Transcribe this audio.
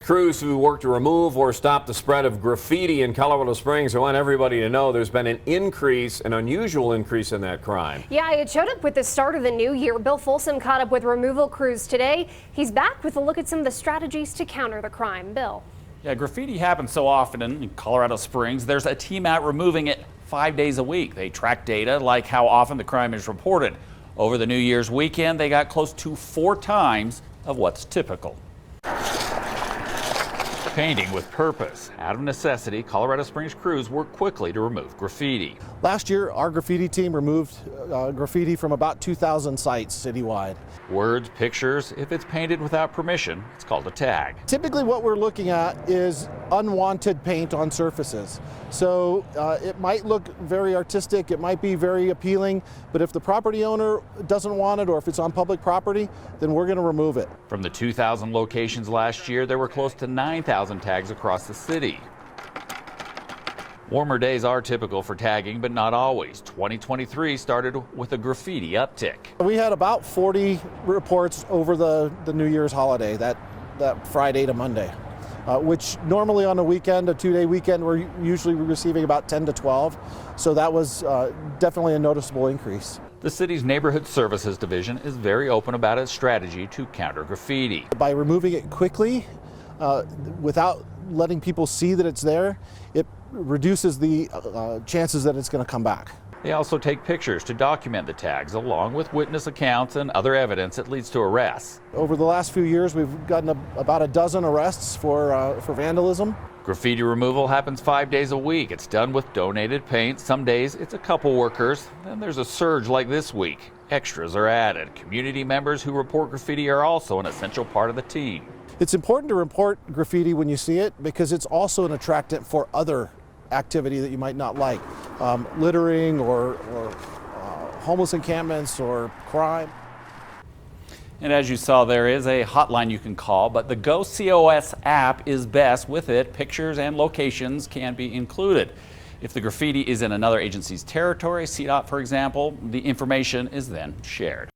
Crews who work to remove or stop the spread of graffiti in Colorado Springs want everybody to know there's been an unusual increase in that crime. Yeah, it showed up with the start of the new year. Bill Folsom caught up with removal crews today. He's back with a look at some of the strategies to counter the crime. Bill. Yeah, graffiti happens so often in Colorado Springs. There's a team out removing it 5 days a week. They track data like how often the crime is reported. Over the New Year's weekend, they got close to 4 times of what's typical. Painting with purpose. Out of necessity, Colorado Springs crews work quickly to remove graffiti. Last year, our graffiti team removed graffiti from about 2,000 sites citywide. Words, pictures, if it's painted without permission, it's called a tag. Typically what we're looking at is unwanted paint on surfaces. So it might look very artistic, it might be very appealing, but if the property owner doesn't want it or if it's on public property, then we're going to remove it. From the 2,000 locations last year, there were close to 9,000 tags across the city. Warmer days are typical for tagging, but not always. 2023 started with a graffiti uptick. We had about 40 reports over the New Year's holiday, that Friday to Monday, which normally on a weekend, a 2-day weekend, we're usually receiving about 10 to 12. So that was definitely a noticeable increase. The city's Neighborhood Services Division is very open about its strategy to counter graffiti. By removing it quickly, without letting people see that it's there, it reduces the chances that it's going to come back. They also take pictures to document the tags, along with witness accounts and other evidence that leads to arrests. Over the last few years, we've gotten about a dozen arrests for vandalism. Graffiti removal happens 5 days a week. It's done with donated paint. Some days it's a couple workers. Then there's a surge like this week. Extras are added. Community members who report graffiti are also an essential part of the team. It's important to report graffiti when you see it because it's also an attractant for other activity that you might not like, littering or homeless encampments or crime. And as you saw, there is a hotline you can call, but the GoCOS app is best. With it, pictures and locations can be included. If the graffiti is in another agency's territory, CDOT for example, the information is then shared.